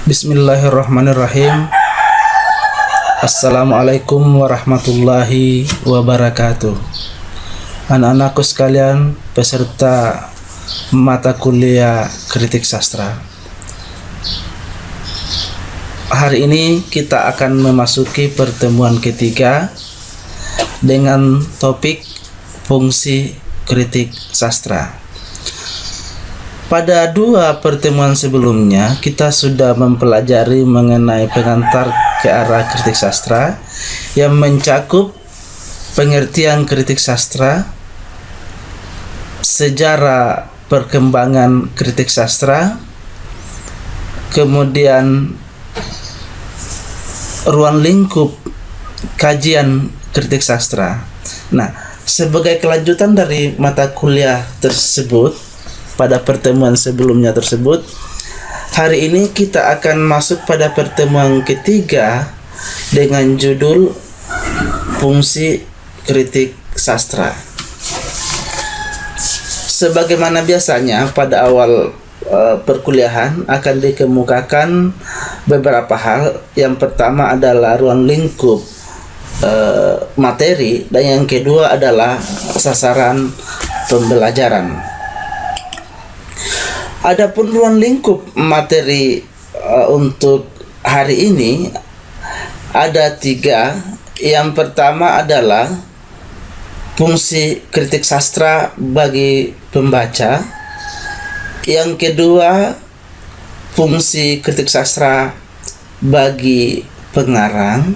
Bismillahirrahmanirrahim. Assalamualaikum warahmatullahi wabarakatuh. Anak-anakku sekalian, peserta mata kuliah kritik sastra. Hari ini kita akan memasuki pertemuan ketiga dengan topik fungsi kritik sastra. Pada dua pertemuan sebelumnya, kita sudah mempelajari mengenai pengantar ke arah kritik sastra yang mencakup pengertian kritik sastra, sejarah perkembangan kritik sastra, kemudian ruang lingkup kajian kritik sastra. Nah, sebagai kelanjutan dari mata kuliah tersebut, pada pertemuan sebelumnya tersebut, hari ini kita akan masuk pada pertemuan ketiga dengan judul fungsi kritik sastra. Sebagaimana biasanya pada awal perkuliahan akan dikemukakan beberapa hal. Yang pertama adalah ruang lingkup materi, dan yang kedua adalah sasaran pembelajaran. Adapun ruang lingkup materi untuk hari ini ada tiga. Yang pertama adalah fungsi kritik sastra bagi pembaca. Yang kedua, fungsi kritik sastra bagi pengarang.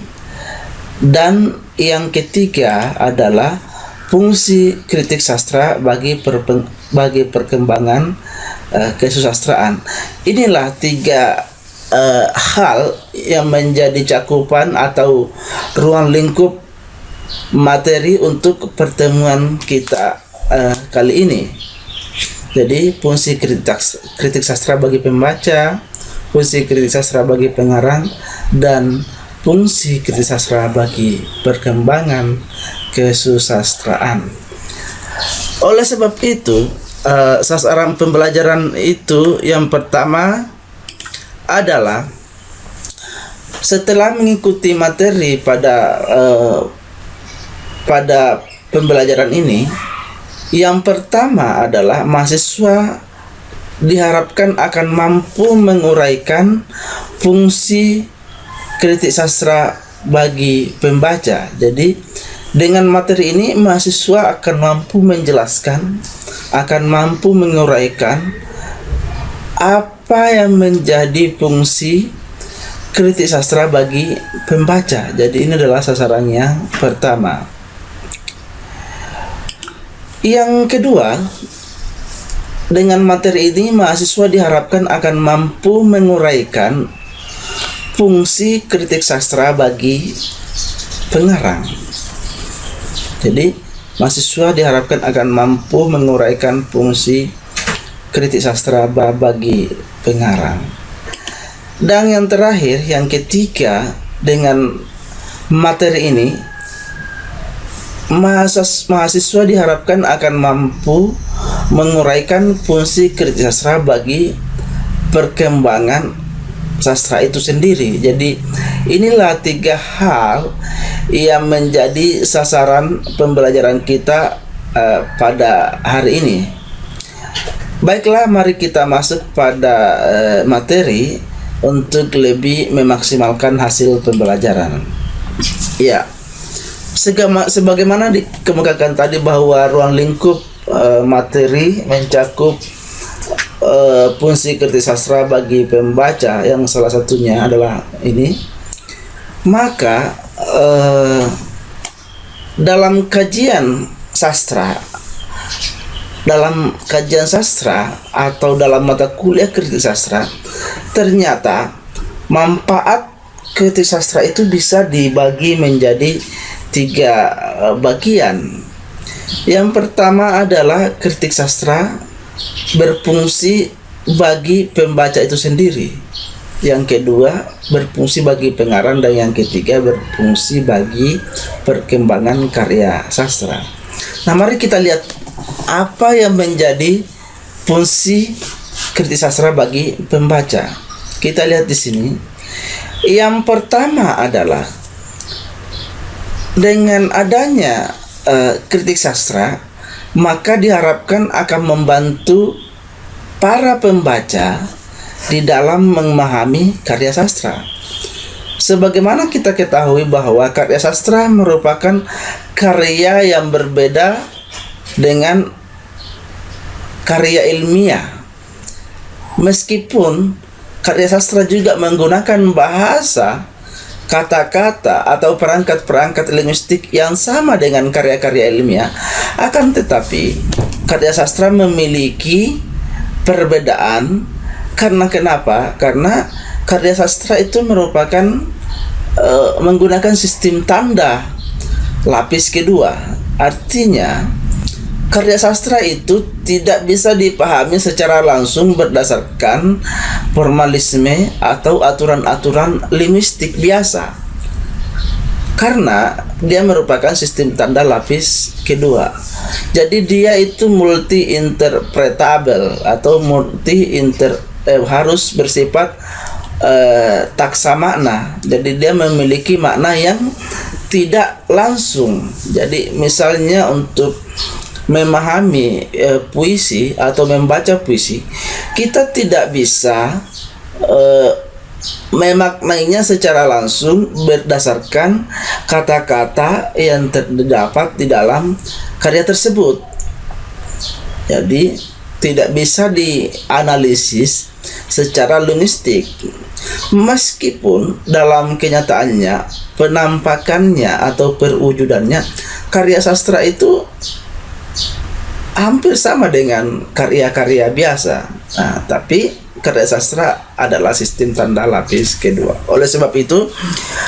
Dan yang ketiga adalah fungsi kritik sastra bagi perkembangan kesusastraan. Inilah tiga hal yang menjadi cakupan atau ruang lingkup materi untuk pertemuan kita kali ini. Jadi fungsi kritik sastra bagi pembaca, fungsi kritik sastra bagi pengarang, dan fungsi kritik sastra bagi perkembangan kesusastraan. Oleh sebab itu, sasaran pembelajaran itu yang pertama adalah setelah mengikuti materi pada pembelajaran ini, yang pertama adalah mahasiswa diharapkan akan mampu menguraikan fungsi kritik sastra bagi pembaca. Jadi dengan materi ini mahasiswa akan mampu menjelaskan, akan mampu menguraikan apa yang menjadi fungsi kritik sastra bagi pembaca. Jadi ini adalah sasaran yang pertama. Yang kedua, dengan materi ini mahasiswa diharapkan akan mampu menguraikan fungsi kritik sastra bagi pengarang. Jadi mahasiswa diharapkan akan mampu menguraikan fungsi kritik sastra bagi pengarang. Dan yang terakhir, yang ketiga, dengan materi ini mahasiswa diharapkan akan mampu menguraikan fungsi kritik sastra bagi perkembangan sastra itu sendiri. Jadi inilah tiga hal yang menjadi sasaran pembelajaran kita pada hari ini. Baiklah, mari kita masuk pada materi untuk lebih memaksimalkan hasil pembelajaran. Ya, sebagaimana dikemukakan tadi bahwa ruang lingkup materi mencakup fungsi kritik sastra bagi pembaca, yang salah satunya adalah ini. Maka dalam kajian sastra atau dalam mata kuliah kritik sastra, ternyata manfaat kritik sastra itu bisa dibagi menjadi tiga bagian. Yang pertama adalah kritik sastra berfungsi bagi pembaca itu sendiri. Yang kedua, berfungsi bagi pengarang, dan yang ketiga berfungsi bagi perkembangan karya sastra. Nah, mari kita lihat apa yang menjadi fungsi kritik sastra bagi pembaca. Kita lihat di sini. Yang pertama adalah dengan adanya kritik sastra, maka diharapkan akan membantu para pembaca di dalam memahami karya sastra. Sebagaimana kita ketahui bahwa karya sastra merupakan karya yang berbeda dengan karya ilmiah. Meskipun karya sastra juga menggunakan bahasa, kata-kata atau perangkat-perangkat linguistik yang sama dengan karya-karya ilmiah, akan tetapi karya sastra memiliki perbedaan. Karena kenapa? Karena karya sastra itu merupakan menggunakan sistem tanda lapis kedua. Artinya karya sastra itu tidak bisa dipahami secara langsung berdasarkan formalisme atau aturan-aturan linguistik biasa, karena dia merupakan sistem tanda lapis kedua. Jadi dia itu multi interpretable atau harus bersifat taksa makna. Jadi dia memiliki makna yang tidak langsung. Jadi misalnya untuk memahami puisi atau membaca puisi, kita tidak bisa memaknainya secara langsung berdasarkan kata-kata yang terdapat di dalam karya tersebut. Jadi tidak bisa dianalisis secara linguistik, meskipun dalam kenyataannya, penampakannya atau perwujudannya, karya sastra itu hampir sama dengan karya-karya biasa. Nah, tapi karya sastra adalah sistem tanda lapis kedua. Oleh sebab itu,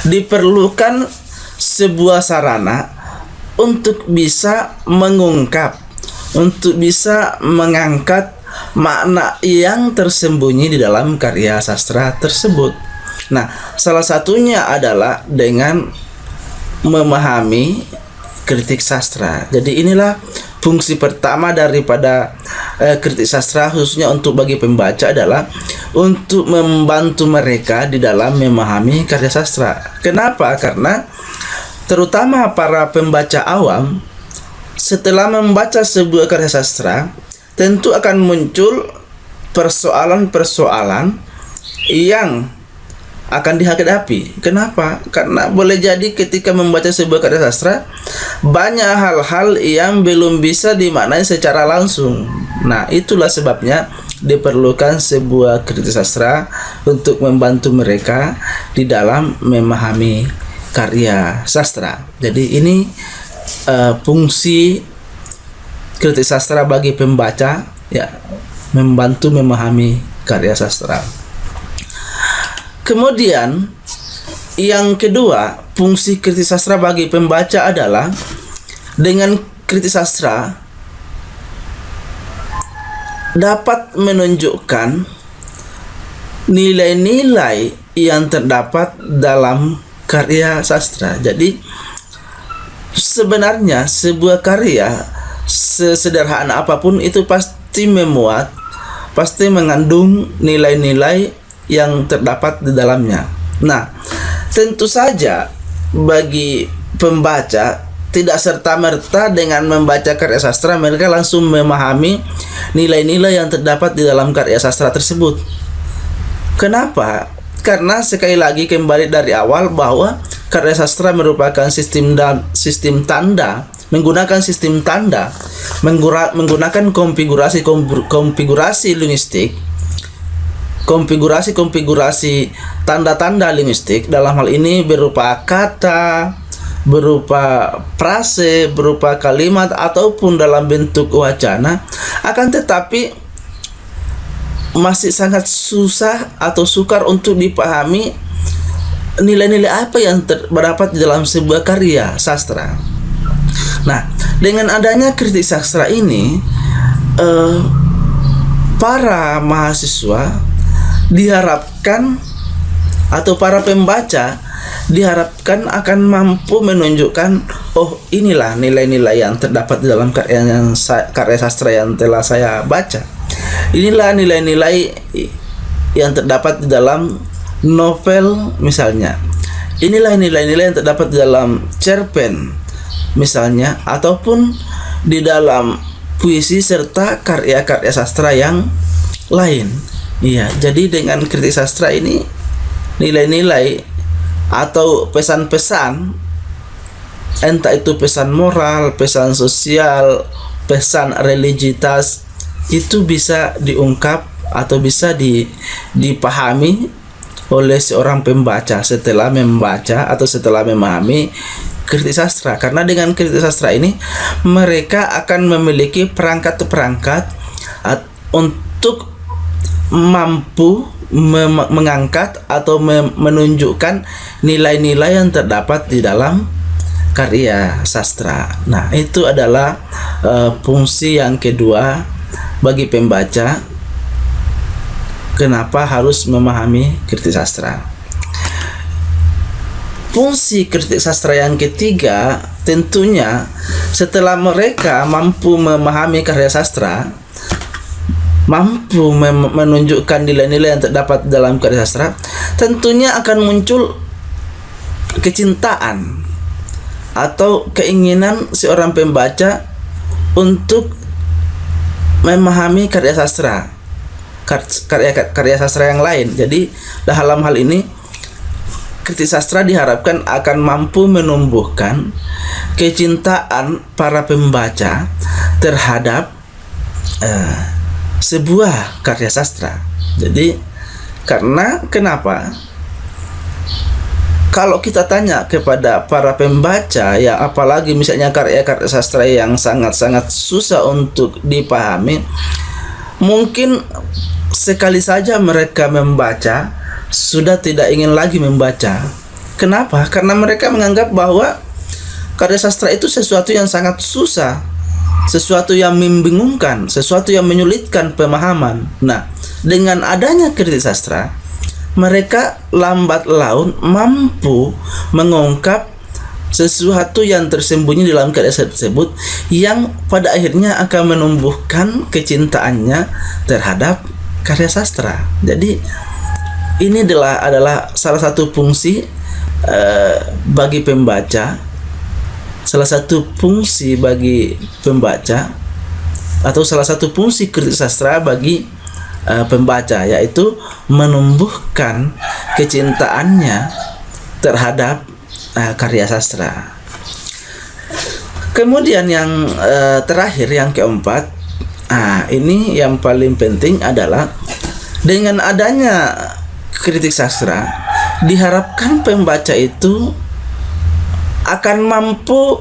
diperlukan sebuah sarana untuk bisa mengungkap, untuk bisa mengangkat makna yang tersembunyi di dalam karya sastra tersebut. Nah, salah satunya adalah dengan memahami kritik sastra. Jadi inilah fungsi pertama daripada kritik sastra, khususnya untuk bagi pembaca, adalah untuk membantu mereka di dalam memahami karya sastra. Kenapa? Karena terutama para pembaca awam, setelah membaca sebuah karya sastra, tentu akan muncul persoalan-persoalan yang akan dihadapi. Kenapa? Karena boleh jadi ketika membaca sebuah karya sastra, banyak hal-hal yang belum bisa dimaknai secara langsung. Nah, itulah sebabnya diperlukan sebuah kritik sastra untuk membantu mereka di dalam memahami karya sastra. Jadi ini fungsi kritik sastra bagi pembaca, ya, membantu memahami karya sastra. Kemudian yang kedua, fungsi kritik sastra bagi pembaca adalah dengan kritik sastra dapat menunjukkan nilai-nilai yang terdapat dalam karya sastra. Jadi sebenarnya sebuah karya sesederhana apapun itu pasti mengandung nilai-nilai yang terdapat di dalamnya. Nah, tentu saja bagi pembaca tidak serta-merta dengan membaca karya sastra mereka langsung memahami nilai-nilai yang terdapat di dalam karya sastra tersebut. Kenapa? Karena sekali lagi kembali dari awal bahwa karya sastra merupakan sistem tanda, menggunakan sistem tanda, menggunakan konfigurasi linguistik, konfigurasi tanda-tanda linguistik, dalam hal ini berupa kata, berupa frase, berupa kalimat, ataupun dalam bentuk wacana. Akan tetapi masih sangat susah atau sukar untuk dipahami nilai-nilai apa yang terdapat di dalam sebuah karya sastra. Nah, dengan adanya kritik sastra ini, para mahasiswa diharapkan atau para pembaca diharapkan akan mampu menunjukkan, oh, inilah nilai-nilai yang terdapat di dalam karya sastra yang telah saya baca. Inilah nilai-nilai yang terdapat di dalam novel misalnya. Inilah nilai-nilai yang terdapat di dalam cerpen misalnya, ataupun di dalam puisi serta karya-karya sastra yang lain. Iya, jadi dengan kritik sastra ini nilai-nilai atau pesan-pesan, entah itu pesan moral, pesan sosial, pesan religitas, itu bisa diungkap atau bisa dipahami oleh seorang pembaca setelah membaca atau setelah memahami kritik sastra. Karena dengan kritik sastra ini mereka akan memiliki perangkat-perangkat untuk mampu mengangkat atau menunjukkan nilai-nilai yang terdapat di dalam karya sastra. Nah, itu adalah fungsi yang kedua bagi pembaca, kenapa harus memahami kritik sastra. Fungsi kritik sastra yang ketiga, tentunya setelah mereka mampu memahami karya sastra, mampu menunjukkan nilai-nilai yang terdapat dalam karya sastra, tentunya akan muncul kecintaan atau keinginan seorang pembaca untuk memahami karya sastra, karya sastra yang lain. Jadi dalam hal ini kritik sastra diharapkan akan mampu menumbuhkan kecintaan para pembaca terhadap sebuah karya sastra. Jadi kenapa? Kalau kita tanya kepada para pembaca yang apalagi misalnya karya-karya sastra yang sangat-sangat susah untuk dipahami, mungkin sekali saja mereka membaca sudah tidak ingin lagi membaca. Kenapa? Karena mereka menganggap bahwa karya sastra itu sesuatu yang sangat susah, sesuatu yang membingungkan, sesuatu yang menyulitkan pemahaman. Nah, dengan adanya kritik sastra, mereka lambat laun mampu mengungkap sesuatu yang tersembunyi dalam karya tersebut, yang pada akhirnya akan menumbuhkan kecintaannya terhadap karya sastra. Jadi ini adalah salah satu fungsi bagi pembaca, salah satu fungsi bagi pembaca, atau salah satu fungsi kritik sastra bagi pembaca, yaitu menumbuhkan kecintaannya terhadap karya sastra. Kemudian yang terakhir, yang keempat, ini yang paling penting adalah dengan adanya kritik sastra diharapkan pembaca itu akan mampu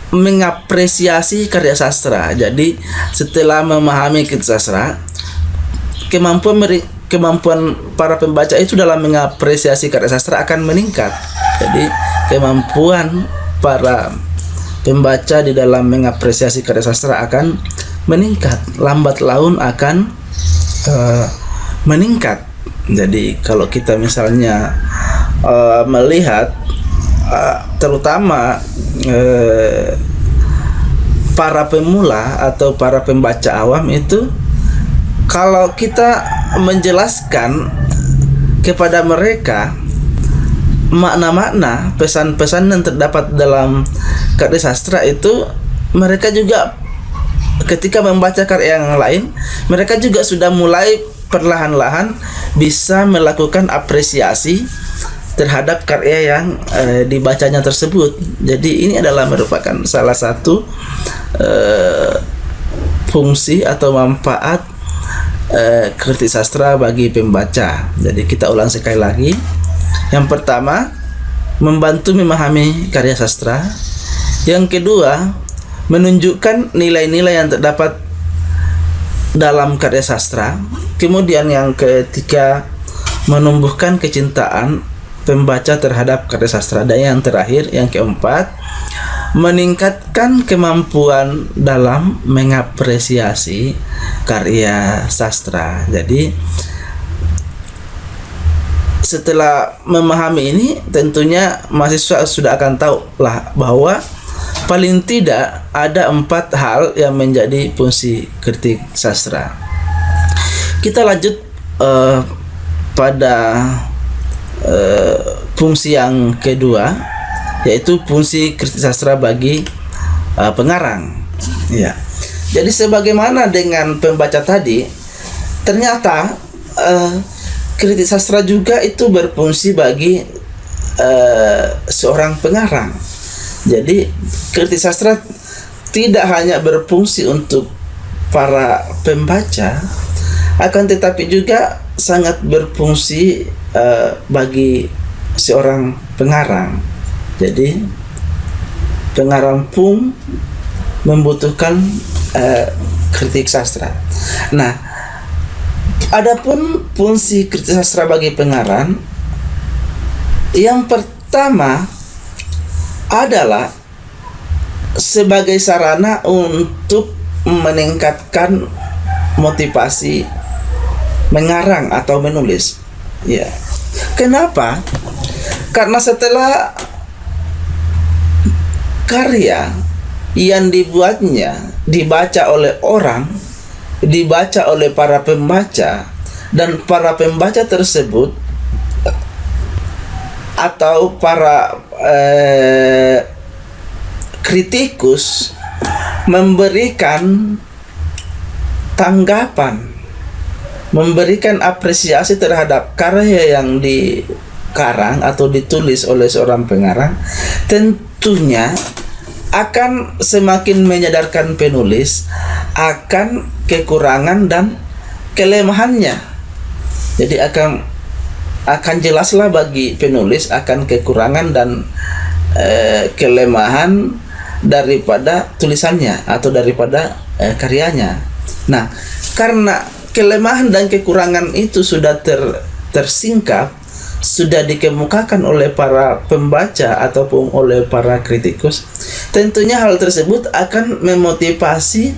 mengapresiasi karya sastra. Jadi setelah memahami kritik sastra, kemampuan para pembaca itu dalam mengapresiasi karya sastra akan meningkat. Jadi kemampuan para pembaca di dalam mengapresiasi karya sastra akan meningkat, lambat laun akan meningkat. Jadi kalau kita misalnya melihat terutama para pemula atau para pembaca awam itu, kalau kita menjelaskan kepada mereka makna-makna, pesan-pesan yang terdapat dalam karya sastra itu, mereka juga ketika membaca karya yang lain, mereka juga sudah mulai perlahan-lahan bisa melakukan apresiasi terhadap karya yang dibacanya tersebut. Jadi ini adalah merupakan salah satu fungsi atau manfaat kritik sastra bagi pembaca. Jadi kita ulang sekali lagi. Yang pertama, membantu memahami karya sastra. Yang kedua, menunjukkan nilai-nilai yang terdapat dalam karya sastra. Kemudian yang ketiga, menumbuhkan kecintaan pembaca terhadap karya sastra. Dan yang terakhir, yang keempat, meningkatkan kemampuan dalam mengapresiasi karya sastra. Jadi setelah memahami ini, tentunya mahasiswa sudah akan tahu lah bahwa paling tidak ada 4 hal yang menjadi fungsi kritik sastra. Kita lanjut eh, pada fungsi yang kedua, yaitu fungsi kritik sastra bagi pengarang. Ya. Jadi sebagaimana dengan pembaca tadi, ternyata kritik sastra juga itu berfungsi bagi seorang pengarang. Jadi kritik sastra tidak hanya berfungsi untuk para pembaca, akan tetapi juga sangat berfungsi bagi seorang pengarang. Jadi pengarang pun membutuhkan kritik sastra. Nah, adapun fungsi kritik sastra bagi pengarang, yang pertama adalah sebagai sarana untuk meningkatkan motivasi mengarang atau menulis. Ya. Kenapa? Karena setelah karya yang dibuatnya dibaca oleh orang, dibaca oleh para pembaca, dan para pembaca tersebut atau para kritikus memberikan tanggapan, memberikan apresiasi terhadap karya yang dikarang atau ditulis oleh seorang pengarang, tentunya akan semakin menyadarkan penulis akan kekurangan dan kelemahannya. Jadi akan jelaslah bagi penulis akan kekurangan dan kelemahan daripada tulisannya atau daripada karyanya. Nah, karena kelemahan dan kekurangan itu sudah tersingkap, sudah dikemukakan oleh para pembaca ataupun oleh para kritikus, tentunya hal tersebut akan memotivasi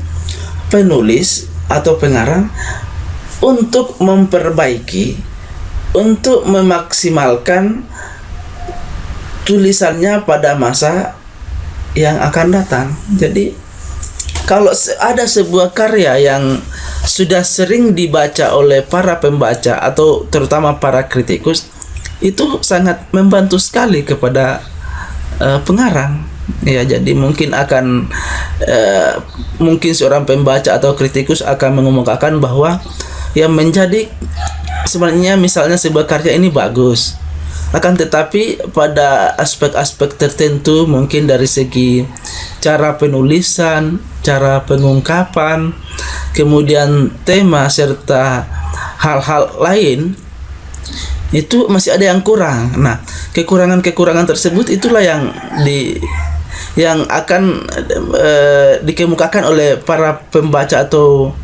penulis atau pengarang untuk memperbaiki, untuk memaksimalkan tulisannya pada masa yang akan datang. Jadi kalau ada sebuah karya yang sudah sering dibaca oleh para pembaca atau terutama para kritikus, itu sangat membantu sekali kepada pengarang. Ya, jadi mungkin seorang pembaca atau kritikus akan mengemukakan bahwa yang menjadi sebenarnya misalnya sebuah karya ini bagus, akan tetapi pada aspek-aspek tertentu mungkin dari segi cara penulisan, cara pengungkapan, kemudian tema serta hal-hal lain itu masih ada yang kurang. Nah, kekurangan-kekurangan tersebut itulah yang akan dikemukakan oleh para pembaca atau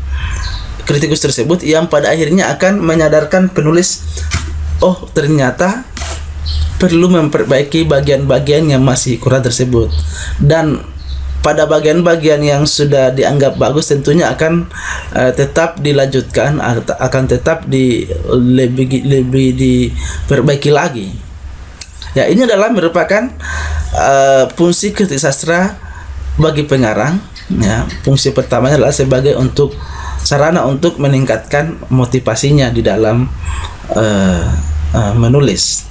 kritikus tersebut, yang pada akhirnya akan menyadarkan penulis, oh ternyata perlu memperbaiki bagian-bagian yang masih kurang tersebut. Dan pada bagian-bagian yang sudah dianggap bagus tentunya akan tetap dilanjutkan, akan tetap lebih diperbaiki lagi. Ya, ini adalah merupakan fungsi kritik sastra bagi pengarang. Ya, fungsi pertamanya adalah sebagai sarana untuk meningkatkan motivasinya di dalam menulis.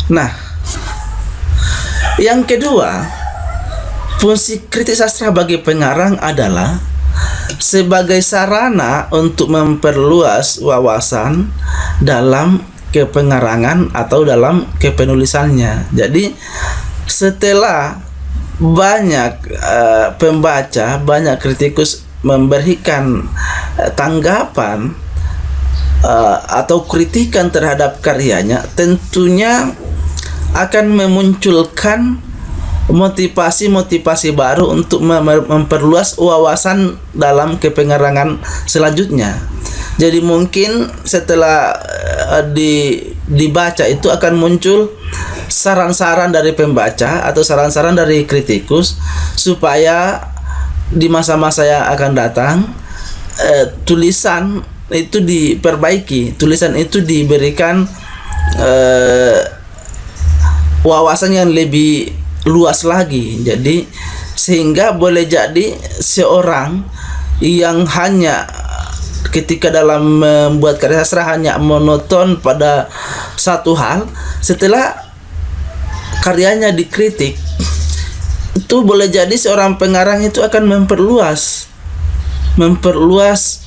Nah, yang kedua, fungsi kritik sastra bagi pengarang adalah sebagai sarana untuk memperluas wawasan dalam kepengarangan atau dalam kepenulisannya. Jadi setelah banyak pembaca, banyak kritikus memberikan tanggapan atau kritikan terhadap karyanya, tentunya akan memunculkan motivasi-motivasi baru untuk memperluas wawasan dalam kepengarangan selanjutnya. Jadi mungkin setelah dibaca itu akan muncul saran-saran dari pembaca atau saran-saran dari kritikus supaya di masa-masa yang akan datang tulisan itu diperbaiki, tulisan itu diberikan wawasan yang lebih luas lagi. Jadi sehingga boleh jadi seorang yang hanya ketika dalam membuat karya sastra hanya monoton pada satu hal, setelah karyanya dikritik, itu boleh jadi seorang pengarang itu akan memperluas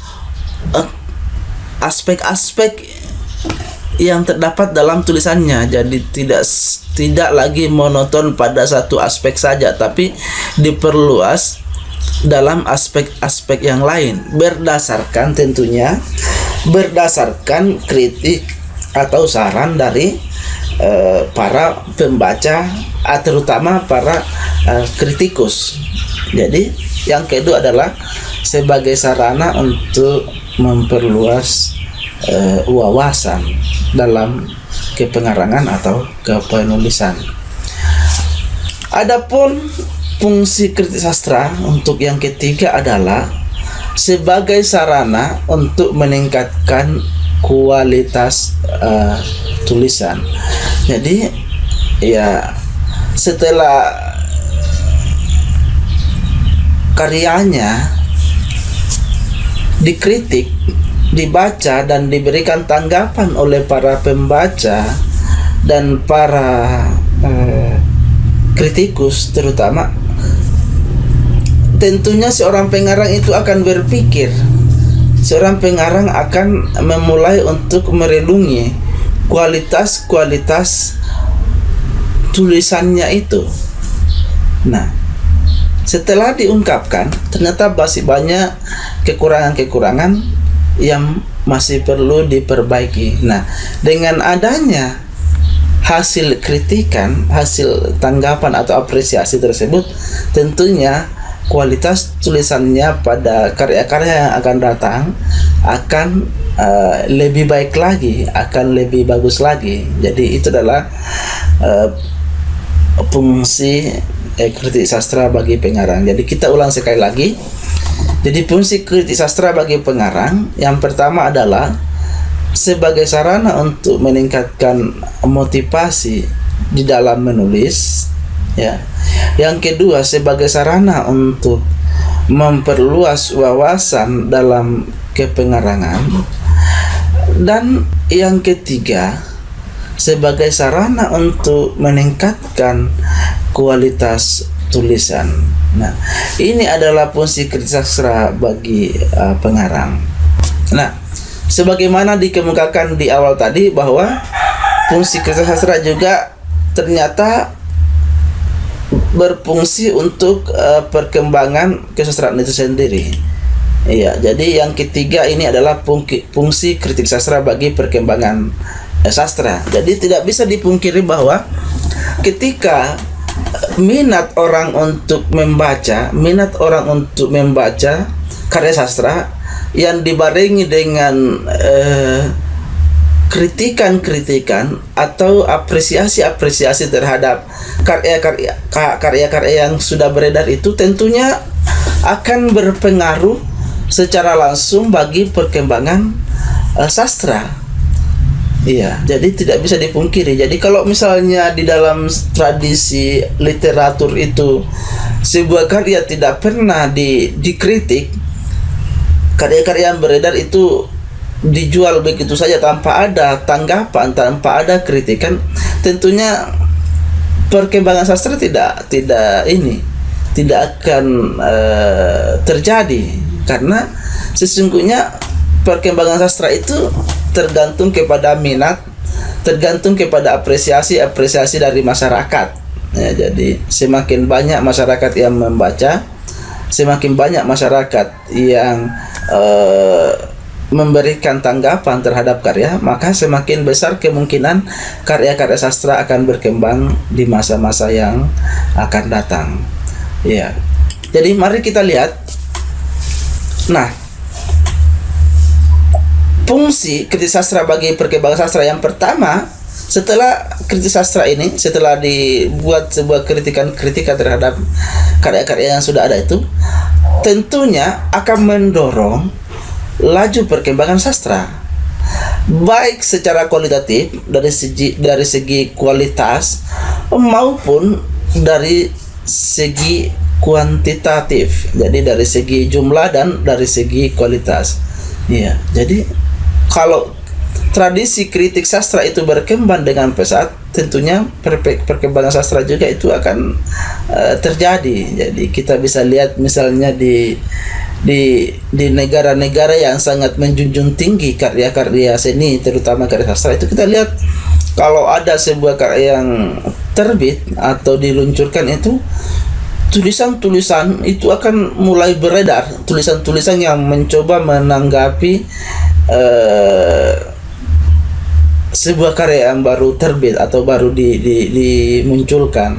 aspek-aspek yang terdapat dalam tulisannya. Jadi tidak lagi monoton pada satu aspek saja, tapi diperluas dalam aspek-aspek yang lain, tentunya berdasarkan kritik atau saran dari para pembaca, terutama para kritikus. Jadi yang kedua adalah sebagai sarana untuk memperluas wawasan dalam kepengarangan atau kepenulisan. Adapun fungsi kritik sastra untuk yang ketiga adalah sebagai sarana untuk meningkatkan kualitas tulisan. Jadi ya, setelah karyanya dikritik, dibaca dan diberikan tanggapan oleh para pembaca dan para kritikus terutama, tentunya seorang pengarang itu akan berpikir, seorang pengarang akan memulai untuk merenungi kualitas tulisannya itu. Nah, setelah diungkapkan, ternyata masih banyak kekurangan-kekurangan yang masih perlu diperbaiki. Nah, dengan adanya hasil kritikan, hasil tanggapan atau apresiasi tersebut, tentunya kualitas tulisannya pada karya-karya yang akan datang akan lebih baik lagi, akan lebih bagus lagi. Jadi itu adalah fungsi kritik sastra bagi pengarang. Jadi kita ulang sekali lagi. Jadi fungsi kritik sastra bagi pengarang yang pertama adalah sebagai sarana untuk meningkatkan motivasi di dalam menulis, ya. Yang kedua sebagai sarana untuk memperluas wawasan dalam kepengarangan, dan yang ketiga sebagai sarana untuk meningkatkan kualitas tulisan. Nah, ini adalah fungsi kritik sastra bagi pengarang. Nah, sebagaimana dikemukakan di awal tadi bahwa fungsi kritik sastra juga ternyata berfungsi untuk perkembangan kesusastraan itu sendiri. Iya, jadi yang ketiga ini adalah fungsi kritik sastra bagi perkembangan sastra. Jadi tidak bisa dipungkiri bahwa ketika minat orang untuk membaca karya sastra yang dibarengi dengan kritikan-kritikan atau apresiasi terhadap karya-karya yang sudah beredar, itu tentunya akan berpengaruh secara langsung bagi perkembangan sastra. Iya, jadi tidak bisa dipungkiri. Jadi kalau misalnya di dalam tradisi literatur itu sebuah karya tidak pernah dikritik, karya-karya yang beredar itu dijual begitu saja tanpa ada tanggapan, tanpa ada kritikan, tentunya perkembangan sastra tidak akan terjadi, karena sesungguhnya perkembangan sastra itu tergantung kepada minat, tergantung kepada apresiasi dari masyarakat. Ya, jadi semakin banyak masyarakat yang membaca, semakin banyak masyarakat yang memberikan tanggapan terhadap karya, maka semakin besar kemungkinan karya-karya sastra akan berkembang di masa-masa yang akan datang. Ya. Jadi mari kita lihat. Nah, fungsi kritik sastra bagi perkembangan sastra yang pertama, setelah kritik sastra ini, setelah dibuat sebuah kritikan terhadap karya-karya yang sudah ada itu, tentunya akan mendorong laju perkembangan sastra, baik secara kualitatif dari segi kualitas maupun dari segi kuantitatif. Jadi dari segi jumlah dan dari segi kualitas. Iya, jadi kalau tradisi kritik sastra itu berkembang dengan pesat, tentunya perkembangan sastra juga itu akan terjadi. Jadi kita bisa lihat misalnya di negara-negara yang sangat menjunjung tinggi karya-karya seni, terutama karya sastra, itu kita lihat kalau ada sebuah karya yang terbit atau diluncurkan, itu tulisan-tulisan itu akan mulai beredar, tulisan-tulisan yang mencoba menanggapi sebuah karya yang baru terbit atau baru dimunculkan.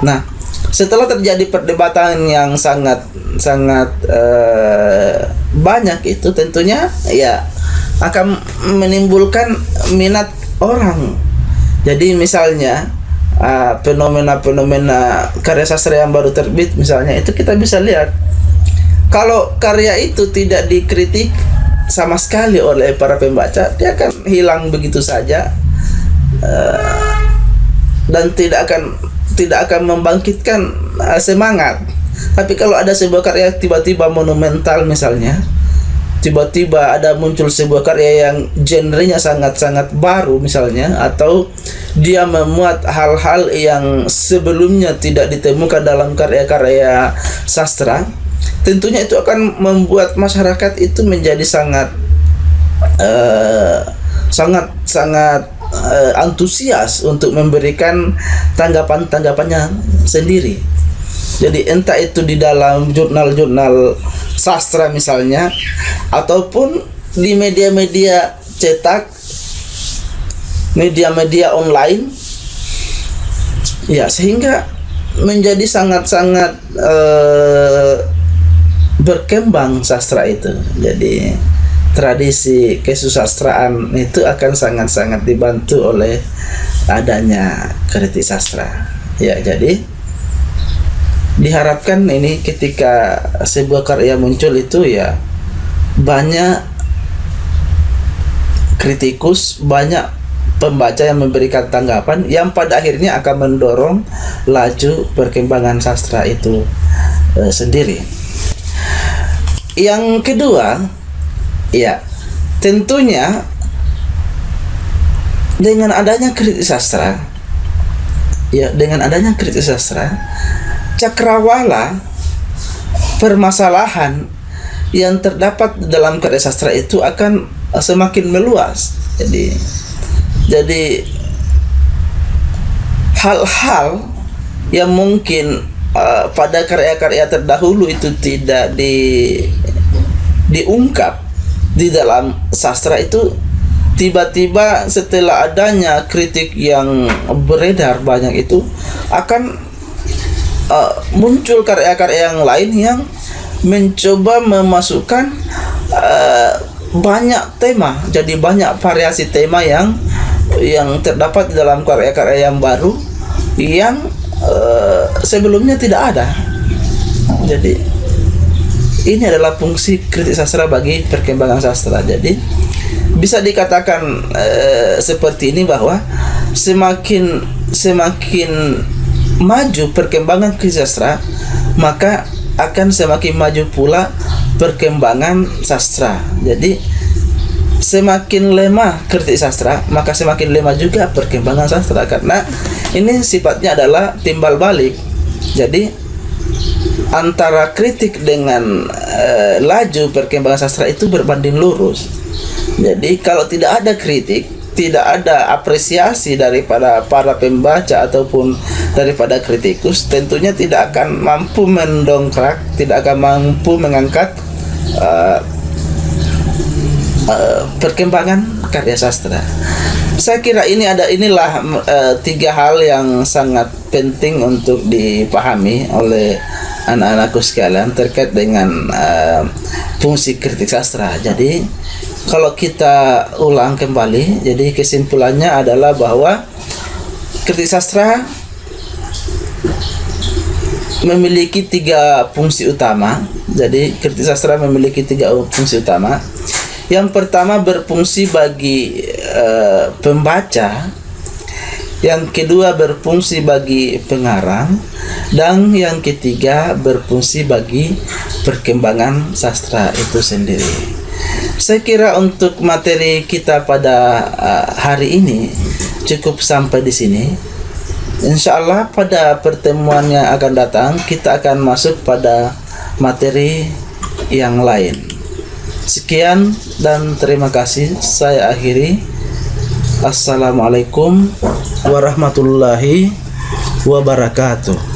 Nah, setelah terjadi perdebatan yang sangat banyak, itu tentunya ya akan menimbulkan minat orang. Jadi misalnya fenomena karya sastra yang baru terbit misalnya, itu kita bisa lihat kalau karya itu tidak dikritik sama sekali oleh para pembaca, dia akan hilang begitu saja, dan tidak akan membangkitkan semangat. Tapi kalau ada sebuah karya tiba-tiba monumental misalnya, tiba-tiba ada muncul sebuah karya yang genrenya sangat-sangat baru misalnya, atau dia memuat hal-hal yang sebelumnya tidak ditemukan dalam karya-karya sastra, tentunya itu akan membuat masyarakat itu menjadi sangat antusias untuk memberikan tanggapannya sendiri. Jadi entah itu di dalam jurnal-jurnal sastra misalnya, ataupun di media-media cetak, media-media online, ya, sehingga menjadi sangat-sangat berkembang sastra itu. Jadi tradisi kesusastraan itu akan sangat-sangat dibantu oleh adanya kritik sastra. Ya, jadi diharapkan ini ketika sebuah karya muncul itu ya banyak kritikus, banyak pembaca yang memberikan tanggapan yang pada akhirnya akan mendorong laju perkembangan sastra itu sendiri. Yang kedua, ya tentunya dengan adanya kritik sastra, cakrawala permasalahan yang terdapat dalam karya sastra itu akan semakin meluas. Jadi hal-hal yang mungkin pada karya-karya terdahulu itu tidak diungkap di dalam sastra, itu tiba-tiba setelah adanya kritik yang beredar banyak, itu akan muncul karya-karya yang lain yang mencoba memasukkan banyak tema, jadi banyak variasi tema yang terdapat di dalam karya-karya yang baru yang sebelumnya tidak ada. Jadi ini adalah fungsi kritik sastra bagi perkembangan sastra. Jadi bisa dikatakan seperti ini, bahwa semakin maju perkembangan kritik sastra, maka akan semakin maju pula perkembangan sastra. Jadi semakin lemah kritik sastra, maka semakin lemah juga perkembangan sastra, karena ini sifatnya adalah timbal balik. Jadi antara kritik dengan laju perkembangan sastra itu berbanding lurus. Jadi kalau tidak ada kritik, tidak ada apresiasi daripada para pembaca ataupun daripada kritikus, tentunya tidak akan mampu mendongkrak, tidak akan mampu mengangkat perkembangan karya sastra. Saya kira inilah tiga hal yang sangat penting untuk dipahami oleh anak-anakku sekalian terkait dengan fungsi kritik sastra. Jadi kalau kita ulang kembali, jadi kesimpulannya adalah bahwa kritik sastra memiliki tiga fungsi utama. Jadi kritik sastra memiliki tiga fungsi utama. Yang pertama berfungsi bagi pembaca, yang kedua berfungsi bagi pengarang, dan yang ketiga berfungsi bagi perkembangan sastra itu sendiri. Saya kira untuk materi kita pada hari ini cukup sampai di sini. Insya Allah pada pertemuan yang akan datang kita akan masuk pada materi yang lain. Sekian dan terima kasih. Saya akhiri. Assalamualaikum warahmatullahi wabarakatuh.